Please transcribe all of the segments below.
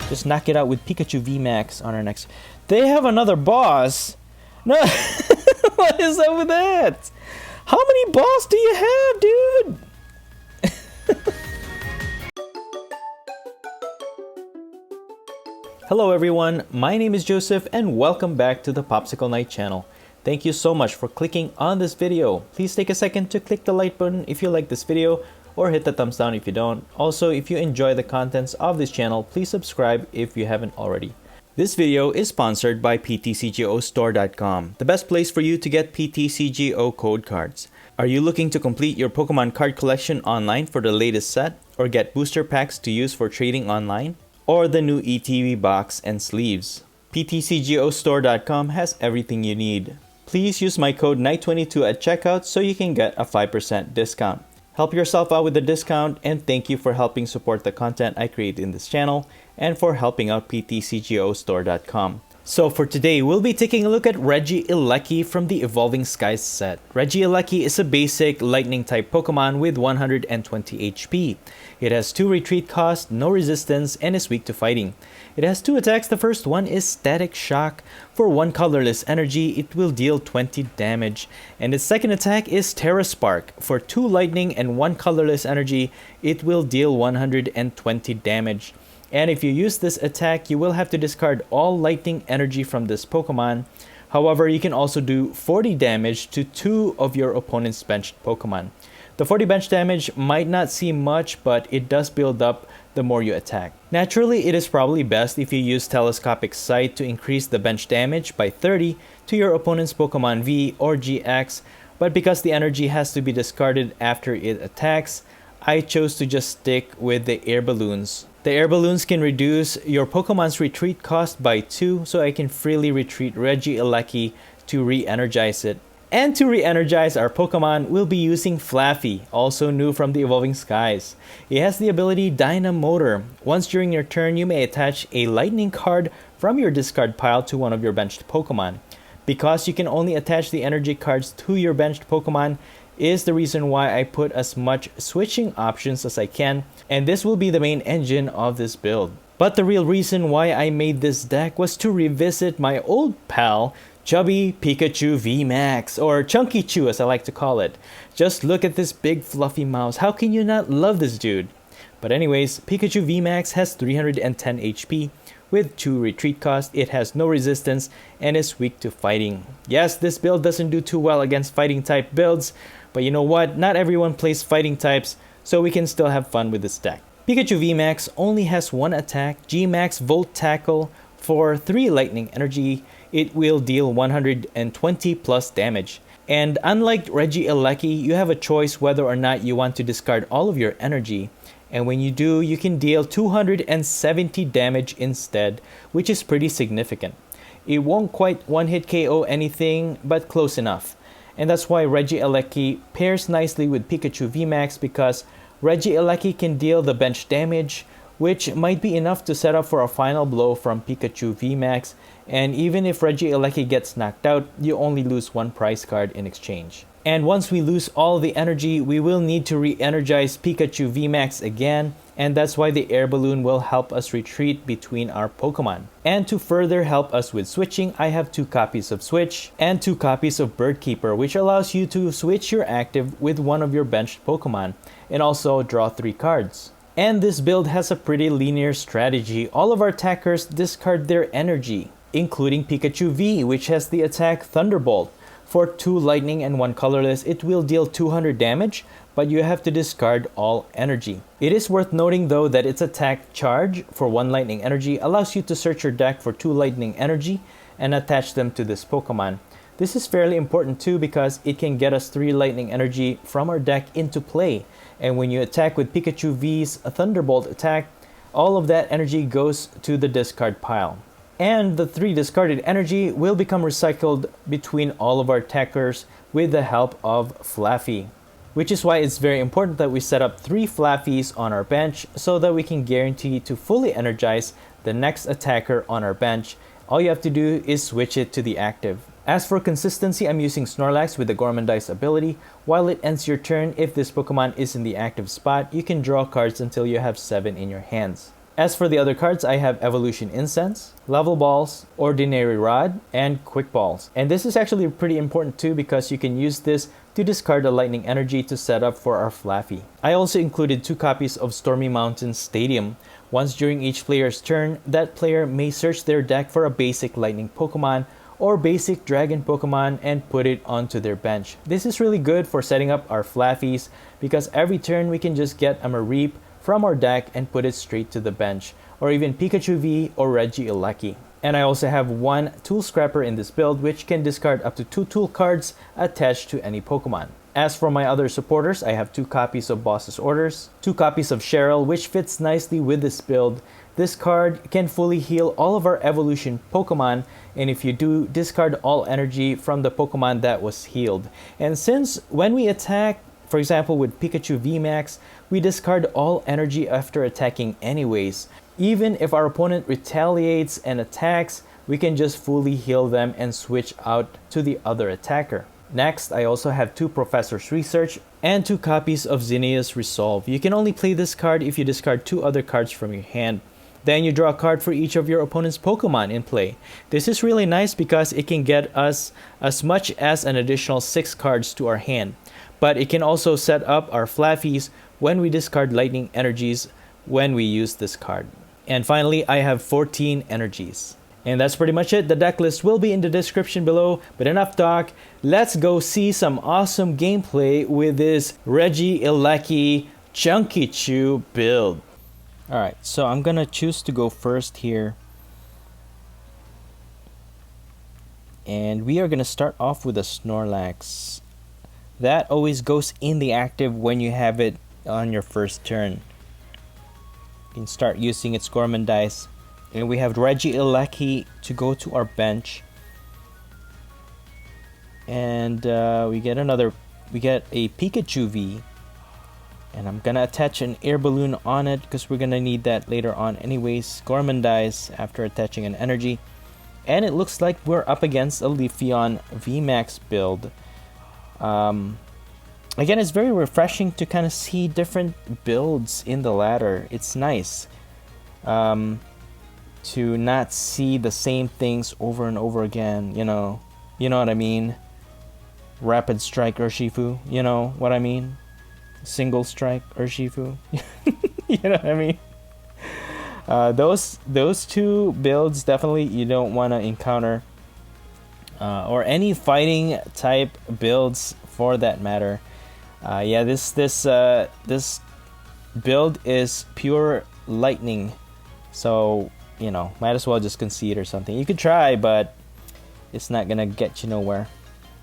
Just knock it out with Pikachu VMAX on our next. They have another boss? No, what is up with that? How many boss do you have, dude? Hello everyone, my name is Joseph and welcome back to the Popsicle Knight channel. Thank you so much for clicking on this video. Please take a second to click the like button if you like this video or hit the thumbs down if you don't. Also, if you enjoy the contents of this channel, please subscribe if you haven't already. This video is sponsored by PTCGO Store.com, the best place for you to get PTCGO code cards. Are you looking to complete your Pokemon card collection online for the latest set or get booster packs to use for trading online? Or the new ETB box and sleeves? PTCGO Store.com has everything you need. Please use my code KNIGHT22 at checkout so you can get a 5% discount. Help yourself out with the discount, and thank you for helping support the content I create in this channel and for helping out PTCGO Store.com. So for today, we'll be taking a look at Regieleki from the Evolving Skies set. Regieleki is a basic lightning type Pokemon with 120 HP. It has 2 retreat cost, no resistance, and is weak to fighting. It has 2 attacks. The first one is Static Shock. For 1 colorless energy, it will deal 20 damage. And its second attack is Terra Spark. For 2 lightning and 1 colorless energy, it will deal 120 damage. And if you use this attack, you will have to discard all lightning energy from this Pokemon. However, you can also do 40 damage to 2 of your opponent's benched Pokemon. The 40 bench damage might not seem much, but it does build up the more you attack. Naturally, it is probably best if you use Telescopic Sight to increase the bench damage by 30 to your opponent's Pokemon V or GX, but because the energy has to be discarded after it attacks, I chose to just stick with the air balloons. The air balloons can reduce your Pokemon's retreat cost by 2, so I can freely retreat Regieleki to re-energize it. And to re-energize our Pokemon, we'll be using Flaafy, also new from the Evolving Skies. It has the ability Dynamotor. Once during your turn, you may attach a lightning card from your discard pile to one of your benched Pokemon. Because you can only attach the energy cards to your benched Pokemon, is the reason why I put as much switching options as I can, and this will be the main engine of this build. But the real reason why I made this deck was to revisit my old pal, Chubby Pikachu VMAX, or Chunky-chu as I like to call it. Just look at this big fluffy mouse, how can you not love this dude? But anyways, Pikachu VMAX has 310 HP, with 2 retreat cost, it has no resistance, and is weak to fighting. Yes, this build doesn't do too well against fighting type builds, but you know what, not everyone plays fighting types, so we can still have fun with this deck. Pikachu VMAX only has 1 attack, G-Max Volt Tackle. For 3 lightning energy, it will deal 120 plus damage. And unlike Regieleki, you have a choice whether or not you want to discard all of your energy. And when you do, you can deal 270 damage instead, which is pretty significant. It won't quite one-hit KO anything, but close enough. And that's why Regieleki pairs nicely with Pikachu VMAX, because Regieleki can deal the bench damage, which might be enough to set up for a final blow from Pikachu VMAX, and even if Regieleki gets knocked out, you only lose 1 prize card in exchange. And once we lose all the energy, we will need to re-energize Pikachu VMAX again, and that's why the air balloon will help us retreat between our Pokemon. And to further help us with switching, I have 2 copies of Switch and 2 copies of Bird Keeper, which allows you to switch your active with one of your benched Pokemon, and also draw 3 cards. And this build has a pretty linear strategy. All of our attackers discard their energy, including Pikachu V, which has the attack Thunderbolt. For 2 lightning and 1 colorless, it will deal 200 damage, but you have to discard all energy. It is worth noting though that its attack Charge for 1 lightning energy allows you to search your deck for 2 lightning energy and attach them to this Pokemon. This is fairly important too because it can get us 3 lightning energy from our deck into play. And when you attack with Pikachu V's Thunderbolt attack, all of that energy goes to the discard pile. And the 3 discarded energy will become recycled between all of our attackers with the help of Flaafy. Which is why it's very important that we set up 3 Flaafys on our bench so that we can guarantee to fully energize the next attacker on our bench. All you have to do is switch it to the active. As for consistency, I'm using Snorlax with the Gormandize ability. While it ends your turn, if this Pokemon is in the active spot, you can draw cards until you have 7 in your hands. As for the other cards, I have Evolution Incense, Level Balls, Ordinary Rod, and Quick Balls. And this is actually pretty important too because you can use this to discard a Lightning Energy to set up for our Flaafy. I also included 2 copies of Stormy Mountain Stadium. Once during each player's turn, that player may search their deck for a basic Lightning Pokemon or basic Dragon Pokemon and put it onto their bench. This is really good for setting up our Flaafys because every turn we can just get a Mareep from our deck and put it straight to the bench, or even Pikachu V or Regieleki. And I also have 1 Tool Scrapper in this build which can discard up to 2 tool cards attached to any Pokemon. As for my other supporters, I have 2 copies of Boss's Orders, 2 copies of Cheryl, which fits nicely with this build. This card can fully heal all of our evolution Pokemon, and if you do, discard all energy from the Pokemon that was healed. And since when we attack, for example with Pikachu VMAX, we discard all energy after attacking anyways. Even if our opponent retaliates and attacks, we can just fully heal them and switch out to the other attacker. Next, I also have 2 Professor's Research and 2 copies of Zinnia's Resolve. You can only play this card if you discard 2 other cards from your hand. Then you draw a card for each of your opponent's Pokemon in play. This is really nice because it can get us as much as an additional 6 cards to our hand. But it can also set up our Flaafys when we discard Lightning Energies when we use this card. And finally, I have 14 energies. And that's pretty much it. The deck list will be in the description below. But enough talk. Let's go see some awesome gameplay with this Regieleki Chunky-chu build. Alright, so I'm gonna choose to go first here. And we are gonna start off with a Snorlax. That always goes in the active when you have it on your first turn. You can start using its Gormandize. And we have Regieleki to go to our bench. And we get a Pikachu V. And I'm gonna attach an air balloon on it because we're gonna need that later on anyways. Gormandize after attaching an energy. And it looks like we're up against a Leafeon VMAX build. Again, it's very refreshing to kind of see different builds in the ladder. It's nice to not see the same things over and over again, you know what I mean? Rapid Strike Urshifu, you know what I mean? Single Strike Urshifu, you know what I mean? Those 2 builds definitely you don't want to encounter, or any fighting type builds for that matter. Yeah, this build is pure lightning, so you know, might as well just concede or something. You could try, but it's not gonna get you nowhere.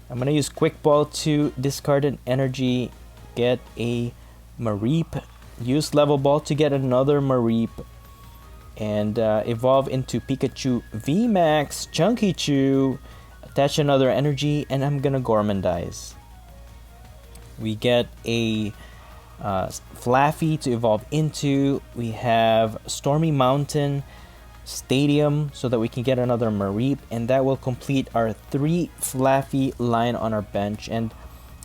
I'm gonna use Quick Ball to discard an energy, get a Mareep, use Level Ball to get another Mareep, and evolve into Pikachu VMAX, Chunky-chu, attach another energy, and I'm gonna Gormandize. We get a Flaafy to evolve into. We have Stormy Mountain Stadium so that we can get another Mareep, and that will complete our 3 Flaafy line on our bench. And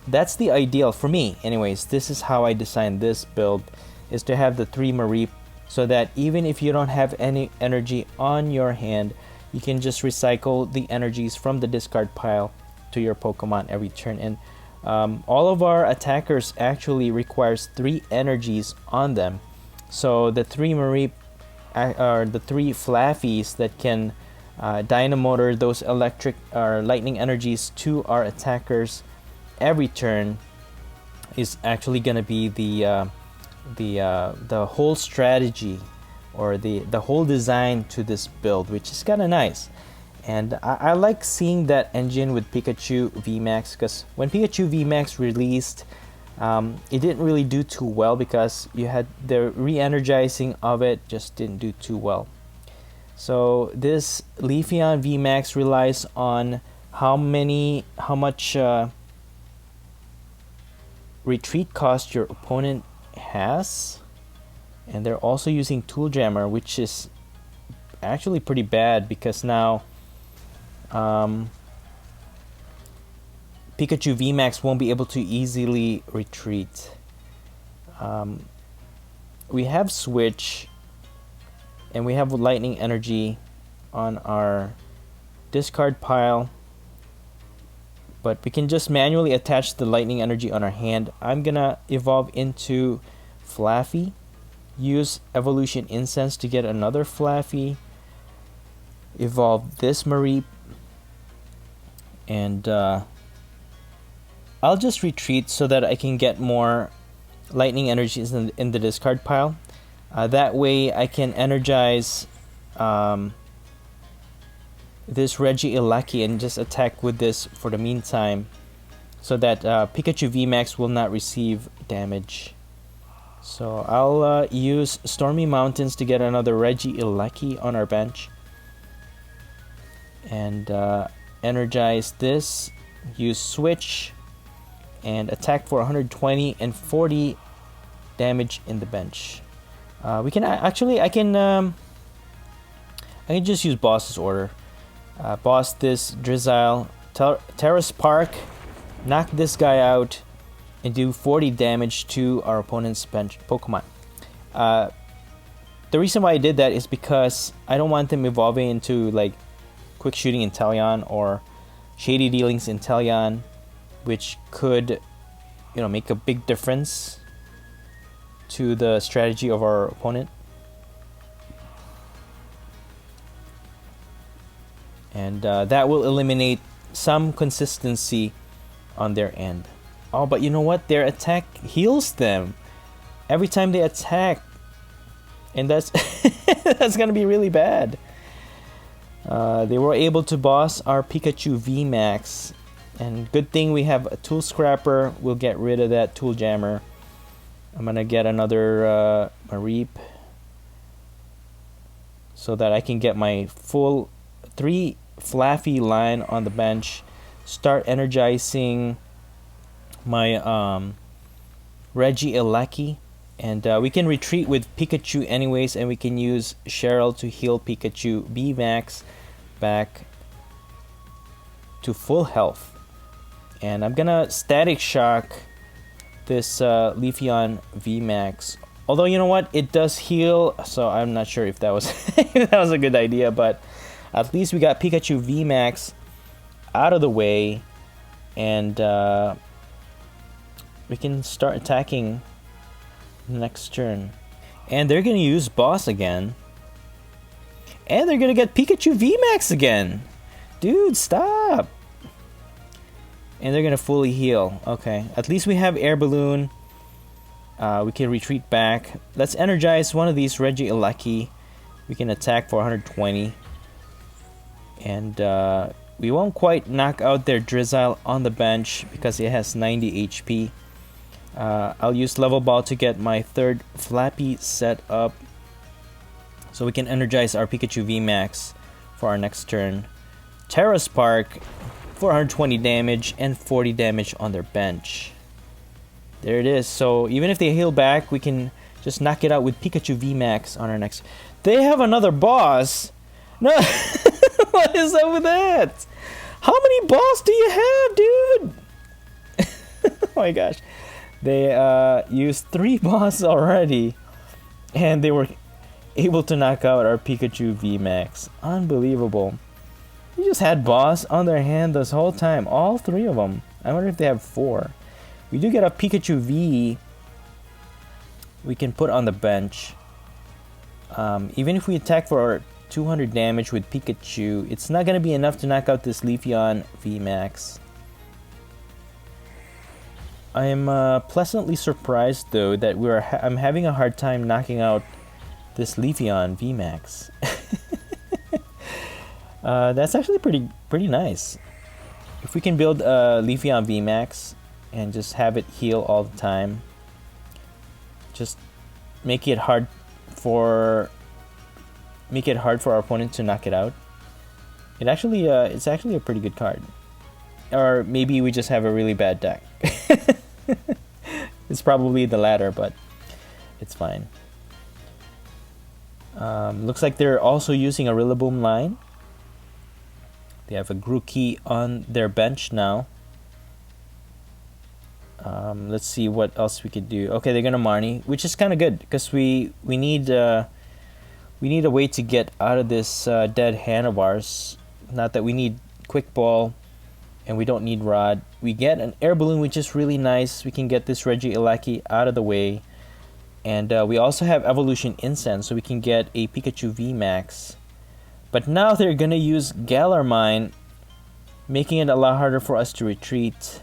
that's the ideal for me anyways. This is how I designed this build, is to have the 3 Mareep so that even if you don't have any energy on your hand, you can just recycle the energies from the discard pile to your Pokemon every turn. And all of our attackers actually requires 3 energies on them, so the 3 Mareep are the 3 Flaafys that can dynamotor those electric or lightning energies to our attackers every turn is actually gonna be the whole strategy or the whole design to this build, which is kind of nice. And I like seeing that engine with Pikachu VMAX, because when Pikachu VMAX released, it didn't really do too well because you had the re-energizing of it just didn't do too well. So this Leafeon VMAX relies on how much retreat cost your opponent has, and they're also using Tool Jammer, which is actually pretty bad because now Pikachu VMAX won't be able to easily retreat. We have Switch, and we have lightning energy on our discard pile, but we can just manually attach the lightning energy on our hand. I'm gonna evolve into Flaafy, use evolution incense to get another Flaafy, evolve this Mareep, and I'll just retreat so that I can get more lightning energies in the discard pile. That way I can energize this Regieleki and just attack with this for the meantime, so that Pikachu VMAX will not receive damage. So I'll use Stormy Mountains to get another Regieleki on our bench, and energize this, use Switch, and attack for 120 and 40 damage in the bench. We can actually, I can just use Boss's Order. Boss this Drizzile, Terrace Park, knock this guy out, and do 40 damage to our opponent's bench Pokemon. The reason why I did that is because I don't want them evolving into like Quick Shooting Inteleon or Shady Dealings Inteleon, which could, you know, make a big difference to the strategy of our opponent. And that will eliminate some consistency on their end. Oh, but you know what? Their attack heals them every time they attack, and that's that's gonna be really bad. They were able to boss our Pikachu VMAX, and good thing we have a Tool Scrapper. We'll get rid of that Tool Jammer. I'm gonna get another Mareep so that I can get my full 3 Flaafy line on the bench. Start energizing my Regieleki, and we can retreat with Pikachu anyways, and we can use Cheryl to heal Pikachu VMAX back to full health. And I'm gonna Static Shock this Leafeon VMAX. Although, you know what, it does heal, so I'm not sure if that was if that was a good idea, but at least we got Pikachu VMAX out of the way, and we can start attacking next turn. And they're gonna use Boss again, and they're gonna get Pikachu VMAX again. Dude, stop. And they're gonna fully heal. Okay, at least we have Air Balloon. We can retreat back. Let's energize one of these Regieleki. We can attack for 120. And we won't quite knock out their Drizzile on the bench because it has 90 HP. I'll use Level Ball to get my third Flappy set up, so we can energize our Pikachu VMAX for our next turn. Terrace Park, 420 damage and 40 damage on their bench. There it is. So even if they heal back, we can just knock it out with Pikachu VMAX on our next. They have another boss. No, what is up with that? How many boss do you have, dude? Oh my gosh. They used 3 boss already, and they were able to knock out our Pikachu VMAX. Unbelievable. They just had boss on their hand this whole time, all 3 of them. I wonder if they have 4. We do get a Pikachu V we can put on the bench. Even if we attack for 200 damage with Pikachu, it's not going to be enough to knock out this Leafeon VMAX. I am pleasantly surprised though that I'm having a hard time knocking out this Leafeon VMAX. That's actually pretty nice. If we can build a Leafeon VMAX and just have it heal all the time, just make it hard for our opponent to knock it out. It's actually a pretty good card. Or maybe we just have a really bad deck. It's probably the latter, but it's fine. Looks like they're also using a Rillaboom line. They have a Grookey on their bench now. Let's see what else we could do. Okay, they're gonna Marnie, which is kind of good because we need We need a way to get out of this dead hand of ours. Not that we need quick ball and we don't need rod. We get an air balloon, which is really nice. We can get this Regieleki out of the way. And we also have evolution incense, so we can get a Pikachu VMAX. But now they're gonna use Galar Mine, making it a lot harder for us to retreat.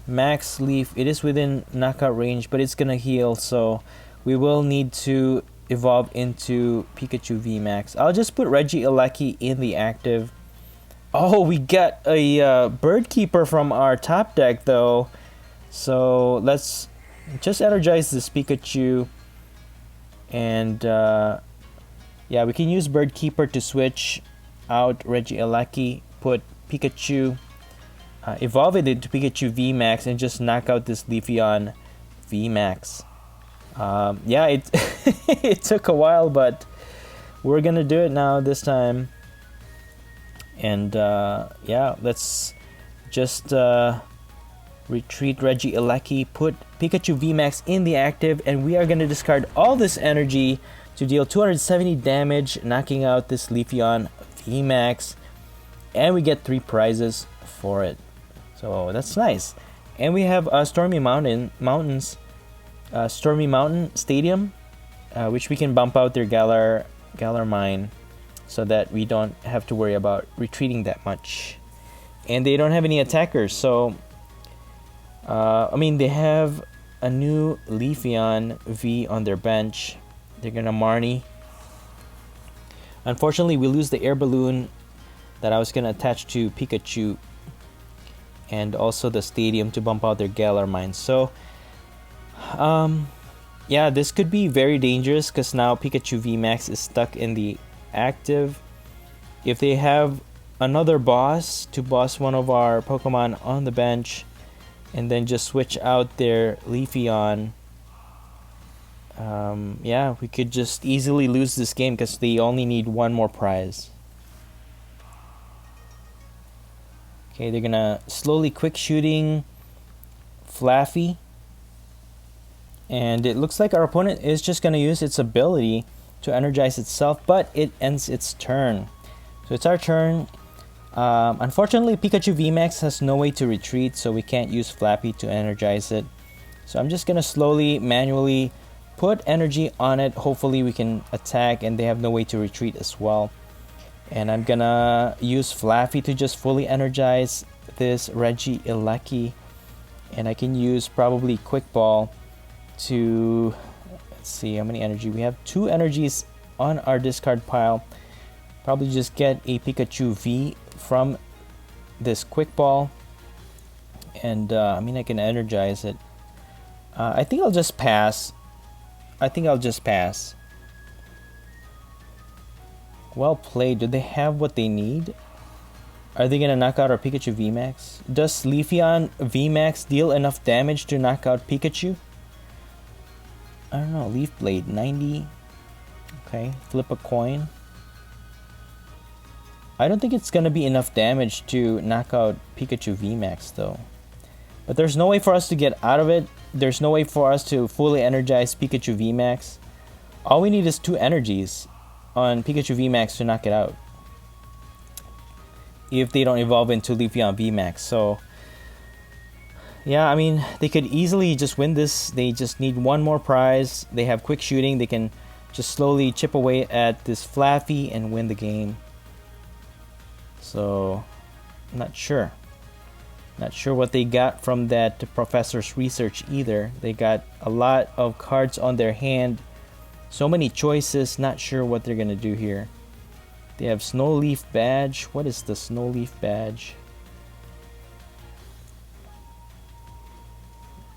Max Leaf, it is within knockout range, but it's gonna heal, so we will need to evolve into Pikachu VMAX. I'll just put Regieleki in the active. Oh, we got a Bird Keeper from our top deck though, so let's just energize this Pikachu. And yeah, we can use Bird Keeper to switch out Regieleki, put Pikachu, evolve it into Pikachu VMAX, and just knock out this Leafeon VMAX. Yeah, it it took a while, but we're gonna do it now this time. And yeah, let's just retreat Regieleki, put Pikachu VMAX in the active, and we are gonna discard all this energy to deal 270 damage, knocking out this Leafeon VMAX, and we get 3 prizes for it. So that's nice. And we have Stormy Mountains, Stormy Mountain Stadium, which we can bump out their Galar Mine, so that we don't have to worry about retreating that much. And they don't have any attackers, so I mean, they have a new Leafeon V on their bench. They're gonna Marnie. Unfortunately, we lose the air balloon that I was gonna attach to Pikachu, and also the stadium to bump out their Galar Mine. So yeah, this could be very dangerous because now Pikachu VMAX is stuck in the active. If they have another boss to boss one of our Pokemon on the bench and then just switch out their Leafeon, yeah, we could just easily lose this game because they only need one more prize. Okay, they're gonna slowly quick shooting Flaafy, and it looks like our opponent is just gonna use its ability to energize itself, but it ends its turn. So it's our turn. Unfortunately, Pikachu VMAX has no way to retreat, so we can't use Flappy to energize it. So I'm just gonna slowly, manually put energy on it. Hopefully we can attack, and they have no way to retreat as well. And I'm gonna use Flaffy to just fully energize this Regieleki, and I can use probably Quick Ball to, let's see how many energy we have. 2 energies on our discard pile. Probably just get a Pikachu V from this Quick Ball, and I mean, I can energize it. I think I'll just pass. Well played. Do they have what they need? Are they gonna knock out our Pikachu VMAX? Does Leafeon VMAX deal enough damage to knock out Pikachu? I don't know. Leaf Blade 90. Okay, flip a coin. I don't think it's gonna be enough damage to knock out Pikachu VMAX though. But there's no way for us to get out of it. There's no way for us to fully energize Pikachu VMAX. All we need is 2 energies on Pikachu VMAX to knock it out, if they don't evolve into Leafeon VMAX. So yeah, I mean, they could easily just win this. They just need one more prize. They have quick shooting. They can just slowly chip away at this Flaffy and win the game. So I'm not sure what they got from that professor's research either. They got a lot of cards on their hand, so many choices. Not sure what they're gonna do here. They have Snow Leaf Badge. What is the Snow Leaf Badge?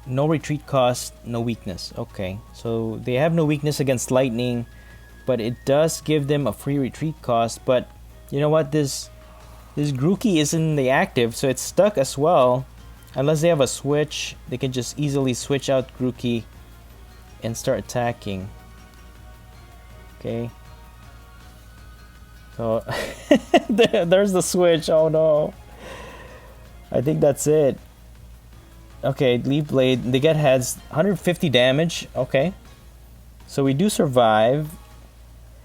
No retreat cost, no weakness. Okay, so they have no weakness against lightning, but it does give them a free retreat cost. But you know what, this Grookey is in the active, so it's stuck as well. Unless they have a switch, they can just easily switch out Grookey and start attacking. Okay, so there's the switch. Oh no, I think that's it. Okay, Leaf Blade. They get heads. 150 damage. Okay. So we do survive.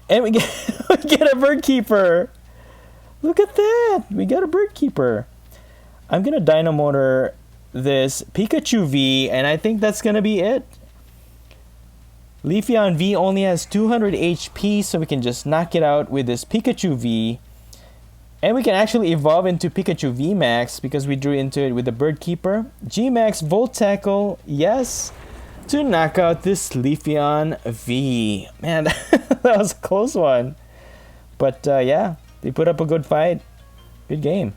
And we get, we get a Bird Keeper. Look at that. We got a Bird Keeper. I'm going to Dynamotor this Pikachu V, and I think that's going to be it. Leafeon V only has 200 HP, so we can just knock it out with this Pikachu V. And we can actually evolve into Pikachu VMAX because we drew into it with the Bird Keeper. G-Max Volt Tackle, yes, to knock out this Leafeon V. Man, that was a close one. But yeah, they put up a good fight. Good game.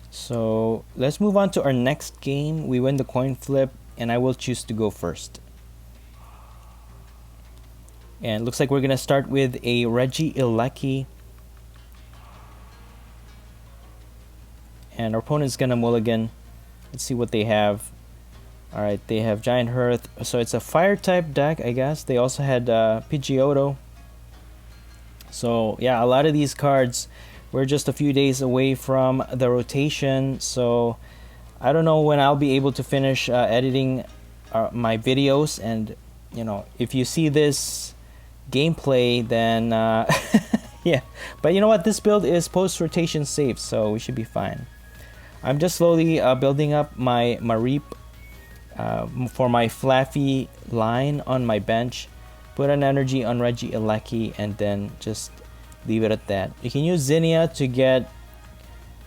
So let's move on to our next game. We win the coin flip, and I will choose to go first. And it looks like we're going to start with a Regieleki. And our opponent's going to mulligan. Let's see what they have. Alright, they have Giant Hearth. So it's a fire type deck, I guess. They also had Pidgeotto. So yeah, a lot of these cards, we're just a few days away from the rotation. So I don't know when I'll be able to finish editing my videos. And, you know, if you see this gameplay, then yeah. But you know what? This build is post-rotation safe, so we should be fine. I'm just slowly building up my Reap for my Flaafy line on my bench. Put an energy on Regieleki and then just leave it at that. You can use Zinnia to get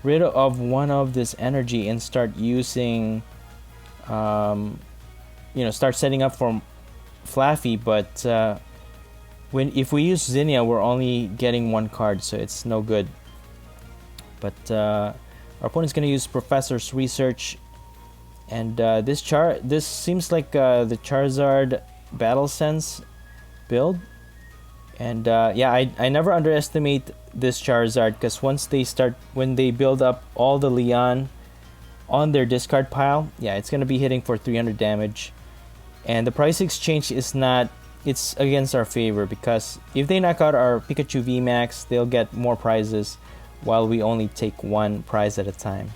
rid of one of this energy and start using, you know, start setting up for Flaafy. But if we use Zinnia, we're only getting one card, so it's no good. But our opponent's gonna use Professor's Research, and this seems like the Charizard Battle Sense build. And yeah, I never underestimate this Charizard, because when they build up all the Leon on their discard pile, yeah, it's gonna be hitting for 300 damage. And the price exchange is not, it's against our favor, because if they knock out our Pikachu VMAX, they'll get more prizes while we only take one prize at a time.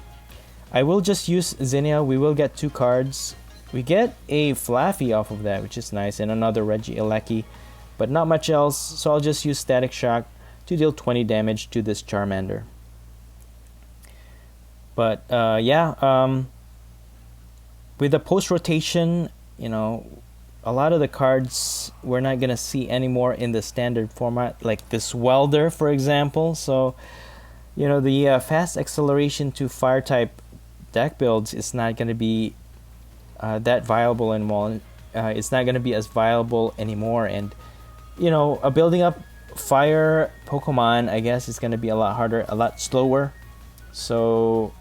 I will just use Zinnia. We will get 2 cards. We get a Flaafy off of that, which is nice, and another Regieleki, but not much else, so I'll just use Static Shock to deal 20 damage to this Charmander. But yeah, with the post-rotation, you know, a lot of the cards we're not gonna see anymore in the standard format, like this Welder, for example. So, you know, the fast acceleration to fire type deck builds is not gonna be that viable anymore. It's not gonna be as viable anymore, and you know, building up fire Pokemon, I guess, is gonna be a lot harder, a lot slower. So,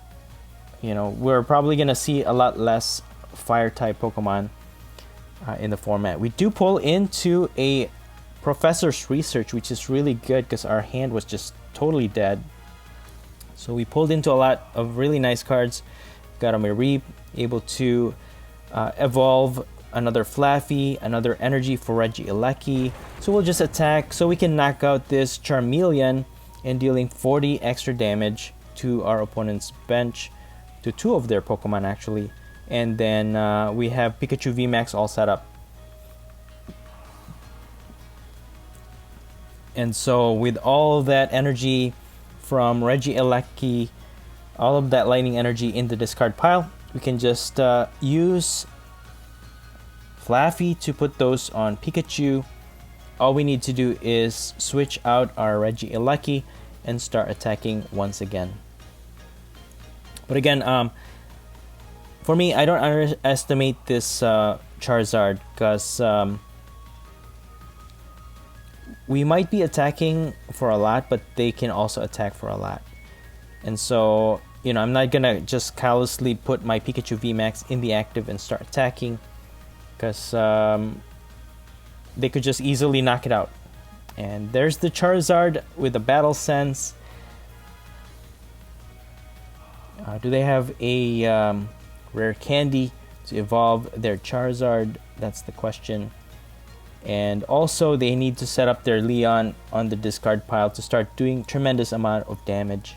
you know, we're probably gonna see a lot less fire type Pokemon in the format. We do pull into a Professor's Research, which is really good because our hand was just totally dead. So we pulled into a lot of really nice cards. Got a Reap, able to evolve another Flaafy, another energy for Regieleki. So we'll just attack so we can knock out this Charmeleon and dealing 40 extra damage to our opponent's bench, to 2 of their Pokemon actually. And then we have Pikachu VMAX all set up. And so with all that energy from Regieleki, all of that lightning energy in the discard pile, we can just use Flaafy to put those on Pikachu. All we need to do is switch out our Regieleki and start attacking once again. But again, for me, I don't underestimate this Charizard, because we might be attacking for a lot, but they can also attack for a lot. And so, you know, I'm not gonna just callously put my Pikachu VMAX in the active and start attacking, because they could just easily knock it out. And there's the Charizard with the Battle Sense. Do they have a rare candy to evolve their Charizard? That's the question. And also they need to set up their Leon on the discard pile to start doing tremendous amount of damage.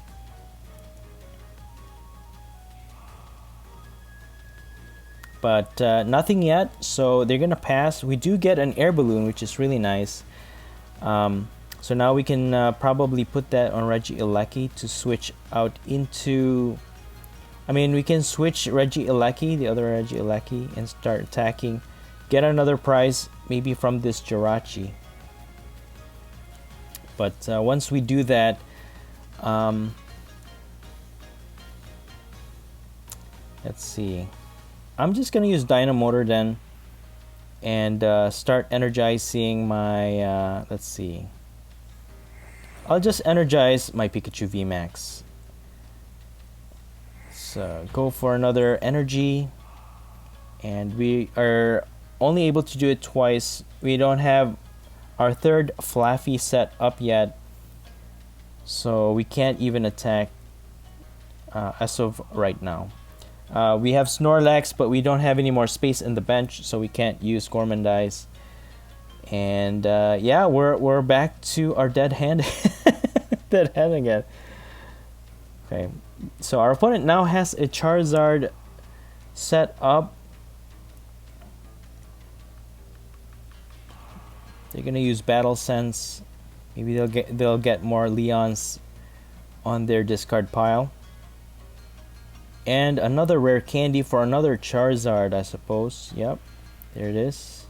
but nothing yet, so they're gonna pass. We do get an air balloon, which is really nice. So now we can probably put that on Regieleki to switch out into... I mean, we can switch Regieleki, the other Regieleki, and start attacking. Get another prize, maybe from this Jirachi. But once we do that, let's see. I'm just gonna use Dynamotor then, and start energizing my. Let's see. I'll just energize my Pikachu VMAX. So go for another energy, and we are only able to do it twice. We don't have our third Flaafy set up yet, so we can't even attack as of right now. We have Snorlax, but we don't have any more space in the bench, so we can't use Gourmandize. And yeah, we're back to our dead hand. Dead hand again. Okay, so our opponent now has a Charizard set up. They're gonna use Battle Sense. Maybe they'll get more Leons on their discard pile. And another rare candy for another Charizard, I suppose. Yep, there it is.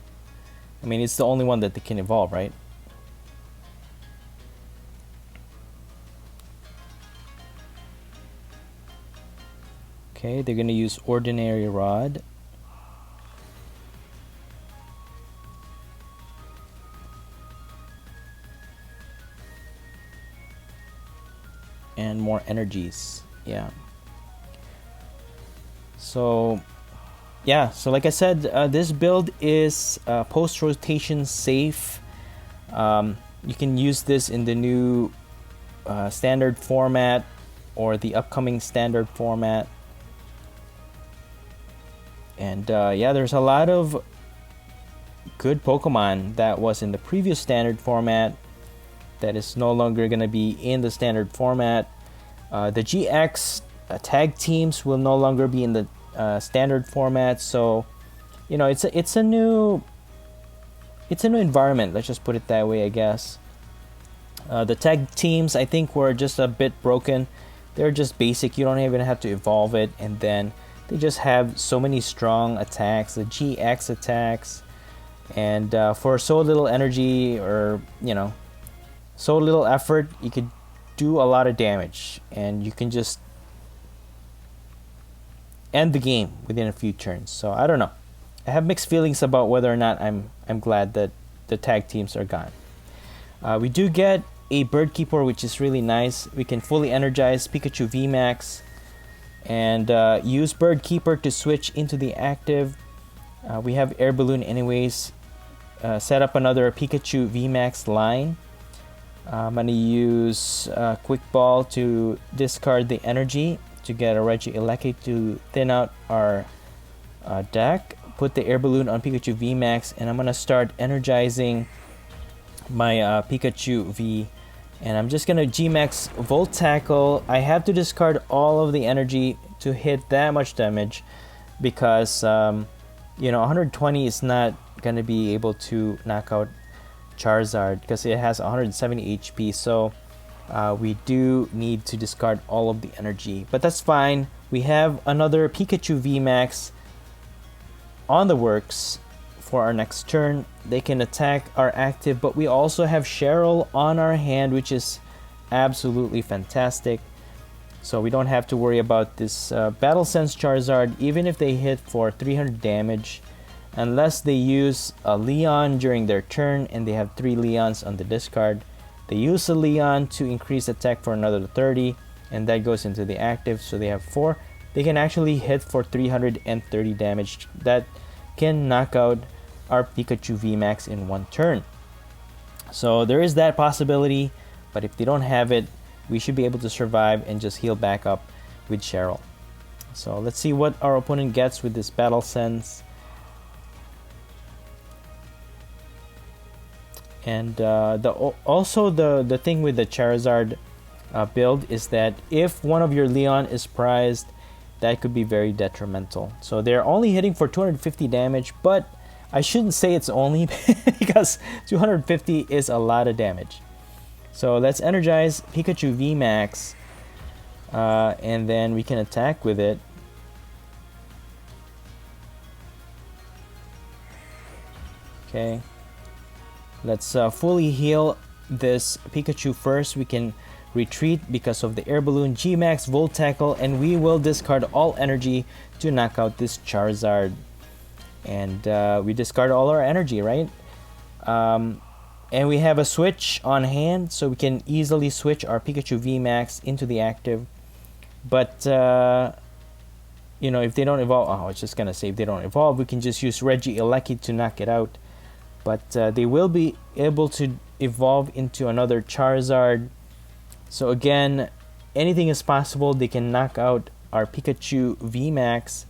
I mean, it's the only one that they can evolve, right? Okay, they're gonna use Ordinary Rod. And more energies, yeah. So, yeah, so like I said, this build is post-rotation safe. You can use this in the new standard format or the upcoming standard format. And yeah, there's a lot of good Pokemon that was in the previous standard format that is no longer going to be in the standard format. The GX tag teams will no longer be in the standard format, so you know it's a new environment. Let's just put it that way, I guess. The tag teams, I think, were just a bit broken. They're just basic. You don't even have to evolve it, and then they just have so many strong attacks, the GX attacks, and for so little energy, or you know, so little effort, you could do a lot of damage, and you can just end the game within a few turns. So I don't know. I have mixed feelings about whether or not I'm glad that the tag teams are gone. We do get a Bird Keeper, which is really nice. We can fully energize Pikachu VMAX and use Bird Keeper to switch into the active. We have Air Balloon anyways. Set up another Pikachu VMAX line. I'm going to use Quick Ball to discard the energy to get a Regieleki to thin out our deck. Put the Air Balloon on Pikachu VMAX, and I'm going to start energizing my Pikachu V. And I'm just going to G-Max Volt Tackle. I have to discard all of the energy to hit that much damage because, you know, 120 is not going to be able to knock out Charizard because it has 170 HP. So we do need to discard all of the energy. But that's fine. We have another Pikachu VMAX on the works for our next turn. They can attack our active, but we also have Cheryl on our hand, which is absolutely fantastic. So we don't have to worry about this Battle Sense Charizard, even if they hit for 300 damage, unless they use a Leon during their turn and they have 3 Leons on the discard. They use a Leon to increase attack for another 30, and that goes into the active, so they have 4. They can actually hit for 330 damage. That can knock out our Pikachu VMAX in one turn. So there is that possibility, but if they don't have it, we should be able to survive and just heal back up with Cheryl. So let's see what our opponent gets with this Battle Sense. And also the thing with the Charizard build is that if one of your Leon is prized, that could be very detrimental. So they're only hitting for 250 damage, but I shouldn't say it's only because 250 is a lot of damage. So let's energize Pikachu VMAX, and then we can attack with it. Okay, let's fully heal this Pikachu first. We can retreat because of the air balloon, G-Max, Volt Tackle, and we will discard all energy to knock out this Charizard. And we discard all our energy, right? And we have a switch on hand, so we can easily switch our Pikachu VMAX into the active. But you know, if they don't evolve, oh, I was just gonna say if they don't evolve, we can just use Regieleki to knock it out. But they will be able to evolve into another Charizard. So again, anything is possible. They can knock out our Pikachu VMAX.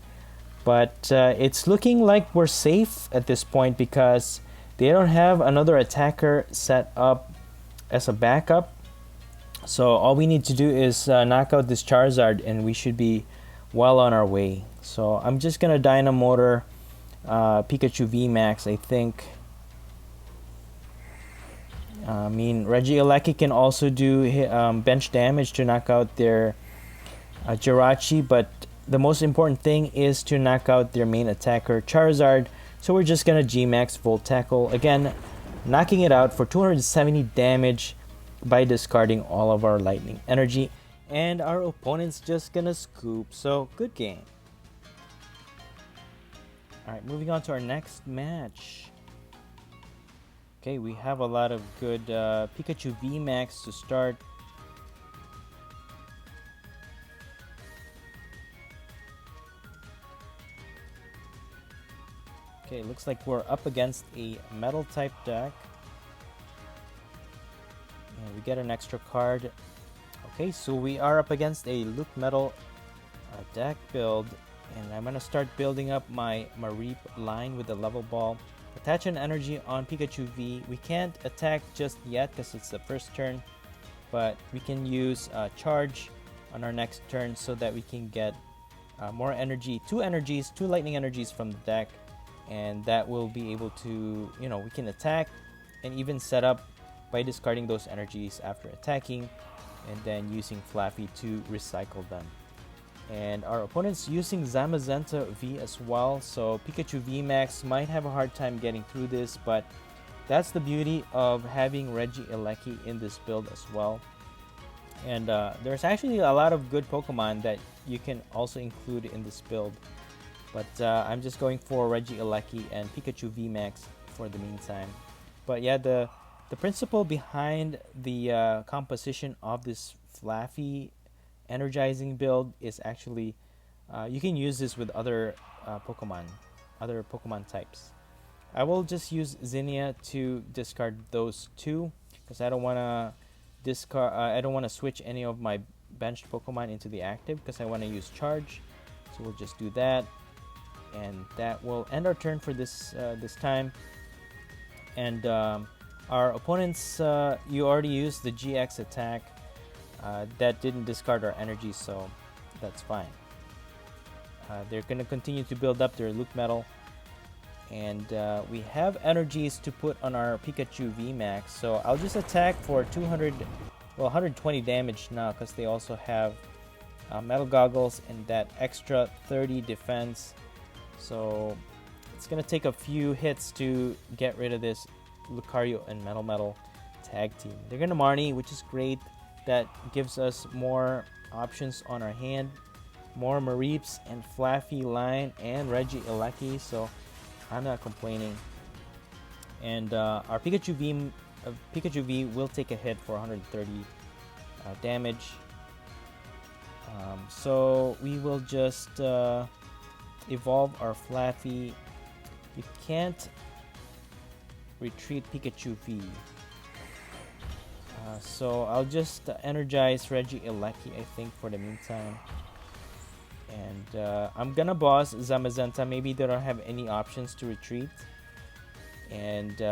But it's looking like we're safe at this point because they don't have another attacker set up as a backup. So all we need to do is knock out this Charizard and we should be well on our way. So I'm just going to Dynamotor Pikachu VMAX, I think. I mean, Regieleki can also do bench damage to knock out their Jirachi, but the most important thing is to knock out their main attacker, Charizard. So we're just gonna G-Max Volt Tackle. Again, knocking it out for 270 damage by discarding all of our lightning energy. And our opponent's just gonna scoop, so good game. Alright, moving on to our next match. Okay, we have a lot of good Pikachu VMAX to start. Okay, looks like we're up against a metal type deck. And we get an extra card. Okay, so we are up against a LucMetal deck build. And I'm going to start building up my Mareep line with the level ball. Attach an energy on Pikachu V. We can't attack just yet because it's the first turn. But we can use charge on our next turn so that we can get more energy. Two lightning energies from the deck. And that will be able to, you know, we can attack and even set up by discarding those energies after attacking and then using Flaafy to recycle them. And our opponent's using Zamazenta V as well, so Pikachu VMAX might have a hard time getting through this, but that's the beauty of having Regieleki in this build as well. And there's actually a lot of good Pokemon that you can also include in this build. But I'm just going for Regieleki and Pikachu VMAX for the meantime. But yeah, the principle behind the composition of this Flaafy energizing build is actually you can use this with other Pokemon types. I will just use Zinnia to discard those two because I don't want to discard. I don't want to switch any of my benched Pokemon into the active because I want to use charge. So we'll just do that, and that will end our turn for this this time. And our opponents, you already used the GX attack. That didn't discard our energy, so that's fine. They're going to continue to build up their LucMetal. And we have energies to put on our Pikachu VMAX. So I'll just attack for 120 damage now because they also have Metal Goggles and that extra 30 defense. So it's going to take a few hits to get rid of this Lucario and Metal tag team. They're going to Marnie, which is great. That gives us more options on our hand, more Mareeps and Flaafy line and Regieleki, so I'm not complaining. And our Pikachu V will take a hit for 130 damage. So we will just evolve our Flaafy. You can't retreat Pikachu V. So I'll just energize Regieleki, I think, for the meantime. And I'm gonna boss Zamazenta. Maybe they don't have any options to retreat. And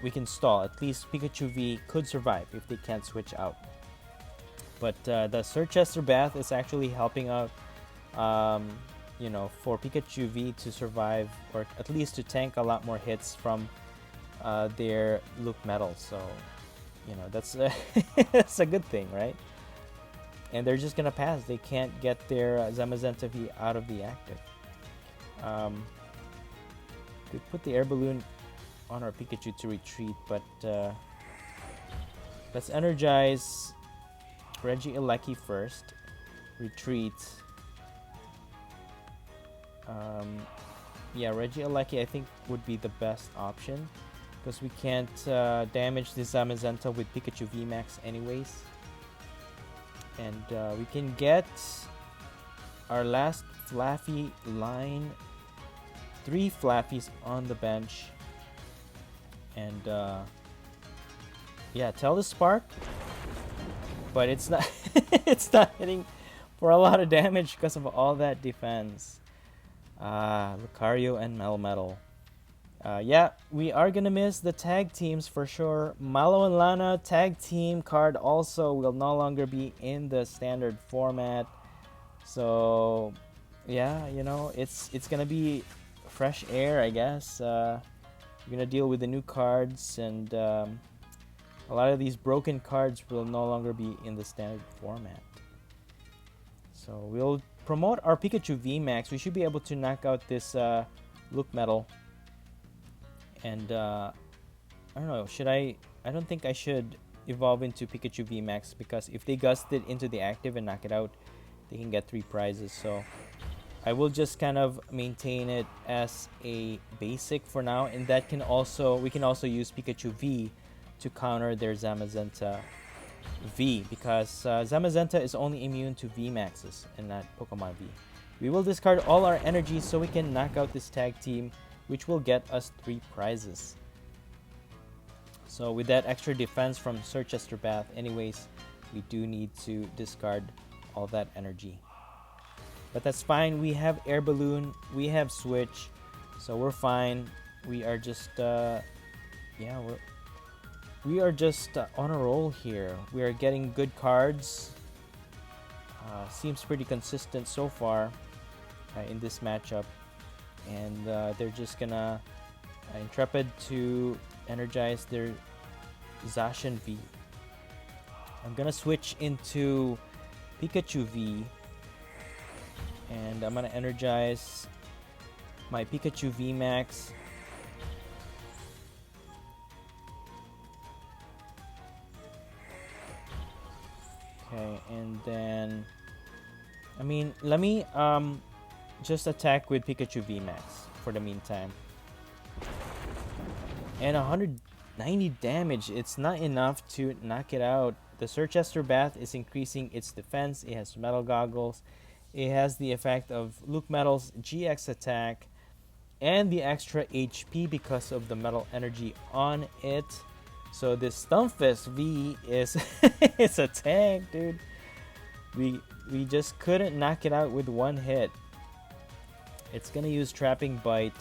we can stall. At least Pikachu V could survive if they can't switch out. But the Sir Chester Bath is actually helping out you know, for Pikachu V to survive, or at least to tank a lot more hits from their LucMetal. So, you know, that's that's a good thing, right? And they're just gonna pass. They can't get their Zamazenta V out of the active. Could put the air balloon on our Pikachu to retreat, but let's energize Regieleki first. Retreat. Yeah, Regieleki I think would be the best option, because we can't damage the Zamazenta with Pikachu VMAX anyways. And we can get our last Flaafy line. 3 Flaafies on the bench. And yeah, Telespark. But it's not it's not hitting for a lot of damage because of all that defense. Lucario and LucMetal. Yeah, we are gonna miss the tag teams for sure. Malo and Lana tag team card also will no longer be in the standard format. So yeah, you know, it's gonna be fresh air, I guess. We're gonna deal with the new cards, and a lot of these broken cards will no longer be in the standard format. So we'll promote our Pikachu VMAX. We should be able to knock out this LucMetal. And I don't know, should I don't think I should evolve into Pikachu VMAX, because if they gust it into the active and knock it out, they can get 3 prizes. So I will just kind of maintain it as a basic for now, and that can also, we can also use Pikachu V to counter their Zamazenta V, because Zamazenta is only immune to VMAXs and not Pokemon V. We will discard all our energy so we can knock out this tag team, which will get us 3 prizes. So with that extra defense from Sirchester Bath anyways, we do need to discard all that energy. But that's fine. We have Air Balloon, we have Switch, so we're fine. We are just yeah, we are just on a roll here. We are getting good cards. Seems pretty consistent so far in this matchup. And they're just gonna Intrepid to energize their Zacian V. I'm gonna switch into Pikachu V, and I'm gonna energize my Pikachu VMAX. Okay, and then I mean, let me just attack with Pikachu VMAX for the meantime. And 190 damage, it's not enough to knock it out. The Sirchester Bath is increasing its defense. It has metal goggles. It has the effect of LucMetal's GX attack and the extra HP because of the metal energy on it. So this Stunfisk V is it's a tank, dude. We just couldn't knock it out with one hit. It's gonna use Trapping Bite,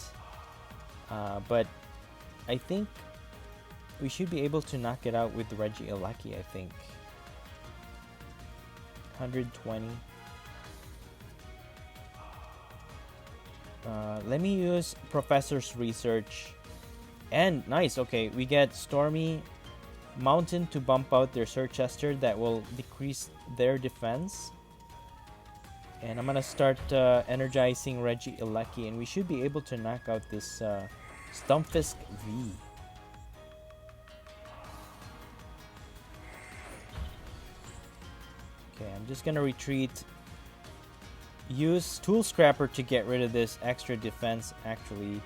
but I think we should be able to knock it out with Regieleki, I think. 120. Let me use Professor's Research. And nice, okay, we get Stormy Mountain to bump out their Sirchester. That will decrease their defense. And I'm gonna start energizing Regieleki, and we should be able to knock out this Stunfisk V. Okay, I'm just gonna retreat. Use Tool Scrapper to get rid of this extra defense, actually.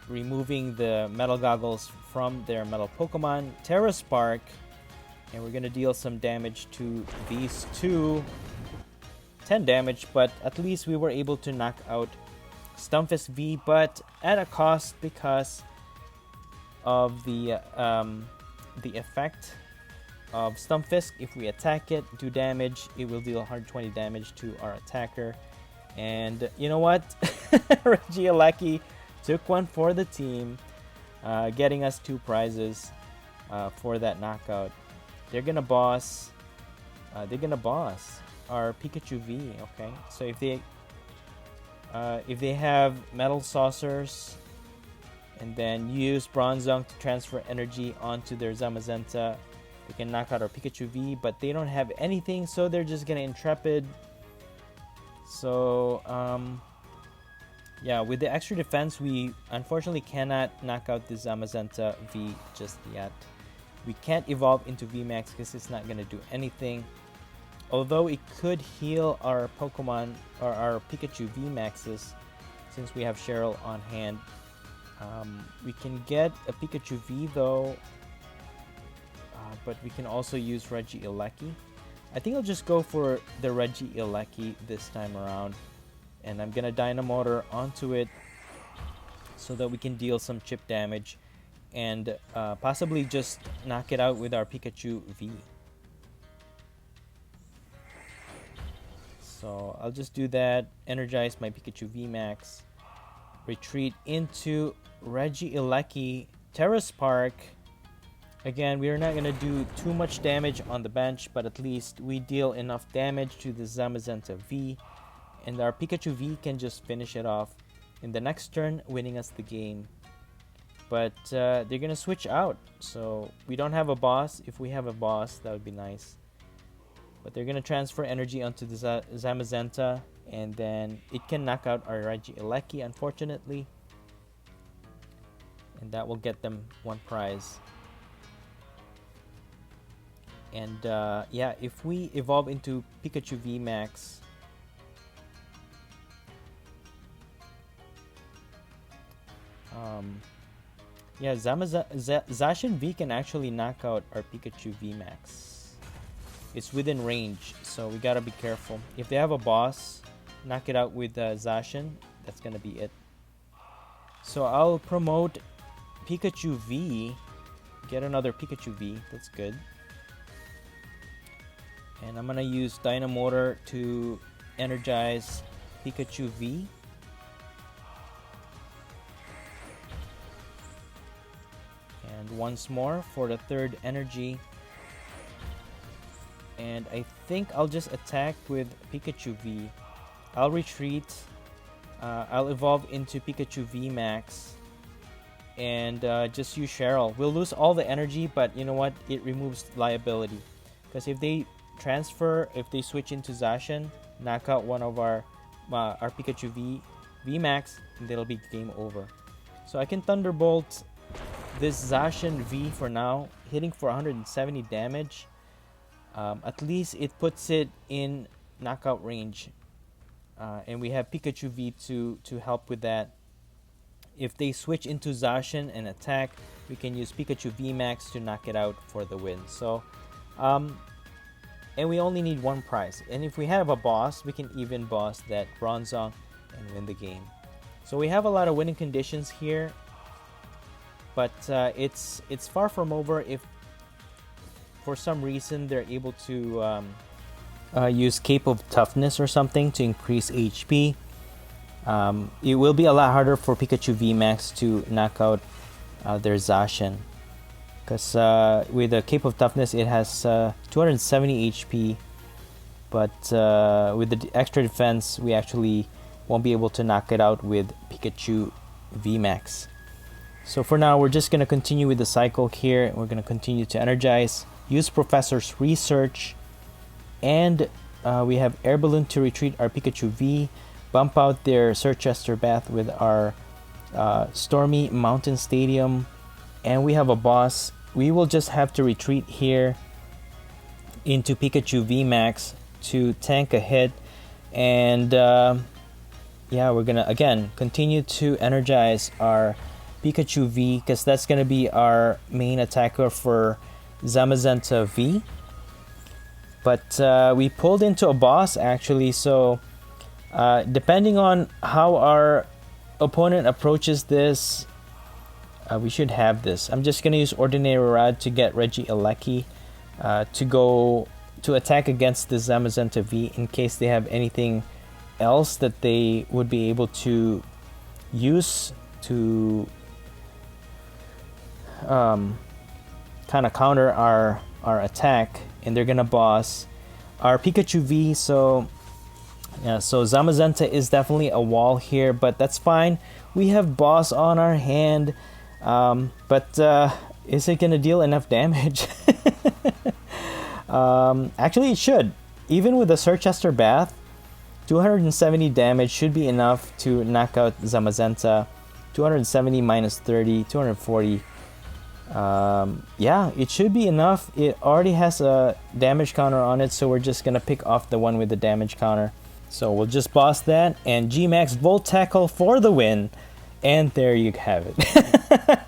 Removing the metal goggles from their metal Pokemon. Terra Spark. And we're gonna deal some damage to these two. 10 damage, but at least we were able to knock out Stunfisk V, but at a cost because of the effect of Stunfisk. If we attack it, do damage, it will deal 120 damage to our attacker. And you know what? Regieleki took one for the team, getting us 2 prizes for that knockout. They're gonna boss. our Pikachu V. Okay, so if they have metal saucers and then use Bronzong to transfer energy onto their Zamazenta, they can knock out our Pikachu V, but they don't have anything, so they're just gonna Intrepid. So yeah, with the extra defense, we unfortunately cannot knock out the Zamazenta V just yet. We can't evolve into VMAX because it's not gonna do anything. Although it could heal our Pokemon or our Pikachu VMAXs, since we have Cheryl on hand. We can get a Pikachu V though, but we can also use Regieleki. I think I'll just go for the Regieleki this time around, and I'm gonna Dynamotor onto it so that we can deal some chip damage and possibly just knock it out with our Pikachu V. So I'll just do that, energize my Pikachu VMAX, retreat into Regieleki, Terrace Park. Again, we are not going to do too much damage on the bench, but at least we deal enough damage to the Zamazenta V, and our Pikachu V can just finish it off in the next turn, winning us the game. But they're going to switch out, so we don't have a boss. If we have a boss, that would be nice. But they're going to transfer energy onto the Zamazenta, and then it can knock out our Regieleki, unfortunately. And that will get them one prize. And yeah, if we evolve into Pikachu VMAX, yeah, Zacian V can actually knock out our Pikachu VMAX. It's within range, so we gotta be careful. If they have a boss, knock it out with Zacian. That's gonna be it. So I'll promote Pikachu V. Get another Pikachu V. That's good. And I'm gonna use Dynamotor to energize Pikachu V. And once more for the third energy. And I think I'll just attack with Pikachu V. I'll retreat. I'll evolve into Pikachu VMAX. And just use Cheryl. We'll lose all the energy, but you know what? It removes liability. Because if they transfer, if they switch into Zacian, knock out one of our Pikachu VMAX, and it'll be game over. So I can Thunderbolt this Zacian V for now, hitting for 170 damage. At least it puts it in knockout range, and we have Pikachu V to help with that. If they switch into Zacian and attack, we can use Pikachu VMAX to knock it out for the win. So, and we only need one prize. And if we have a boss, we can even boss that Bronzong and win the game. So we have a lot of winning conditions here, but it's far from over if for some reason they're able to use Cape of Toughness or something to increase HP. It will be a lot harder for Pikachu VMAX to knock out their Zacian, because with the Cape of Toughness it has 270 HP, but with the extra defense we actually won't be able to knock it out with Pikachu VMAX. So for now we're just going to continue with the cycle here. We're going to continue to energize, use Professor's Research, and we have Air Balloon to retreat our Pikachu V, bump out their Sirchester Bath with our Stormy Mountain Stadium, and we have a boss. We will just have to retreat here into Pikachu VMAX to tank a hit, and yeah, we're gonna again continue to energize our Pikachu V, because that's gonna be our main attacker for Zamazenta V. But we pulled into a boss actually, so depending on how our opponent approaches this, we should have this. I'm just gonna use Ordinary Rod to get Regieleki to go to attack against the Zamazenta V in case they have anything else that they would be able to use to kind of counter our attack, and they're gonna boss our Pikachu V. So yeah, so Zamazenta is definitely a wall here, but that's fine. We have boss on our hand, but is it gonna deal enough damage? Actually, it should. Even with the Surchester Bath, 270 damage should be enough to knock out Zamazenta. 270 minus 30, 240. Yeah, it should be enough. It already has a damage counter on it, so we're just gonna pick off the one with the damage counter. So we'll just boss that, and G-Max Volt Tackle for the win. And there you have it.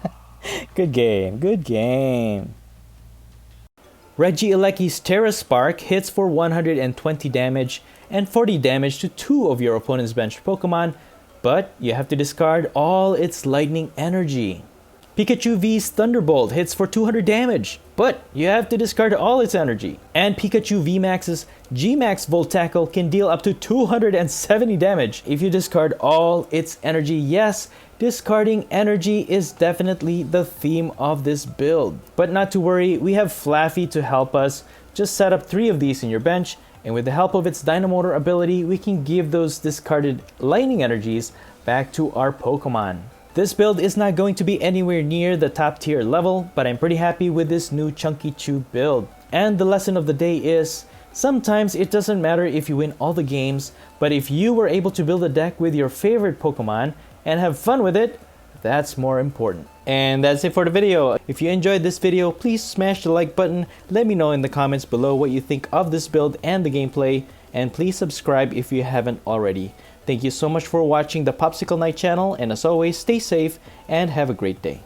Good game, good game. Regieleki's Terra Spark hits for 120 damage and 40 damage to 2 of your opponent's benched Pokemon, but you have to discard all its lightning energy. Pikachu V's Thunderbolt hits for 200 damage, but you have to discard all its energy. And Pikachu VMAX's G-Max Volt Tackle can deal up to 270 damage if you discard all its energy. Yes, discarding energy is definitely the theme of this build. But not to worry, we have Flaafy to help us. Just set up 3 of these in your bench, and with the help of its Dynamotor ability, we can give those discarded lightning energies back to our Pokemon. This build is not going to be anywhere near the top tier level, but I'm pretty happy with this new Chunky-chu build. And the lesson of the day is, sometimes it doesn't matter if you win all the games, but if you were able to build a deck with your favorite Pokemon and have fun with it, that's more important. And that's it for the video. If you enjoyed this video, please smash the like button. Let me know in the comments below what you think of this build and the gameplay, and please subscribe if you haven't already. Thank you so much for watching the Popsicle Knight channel, and as always, stay safe and have a great day.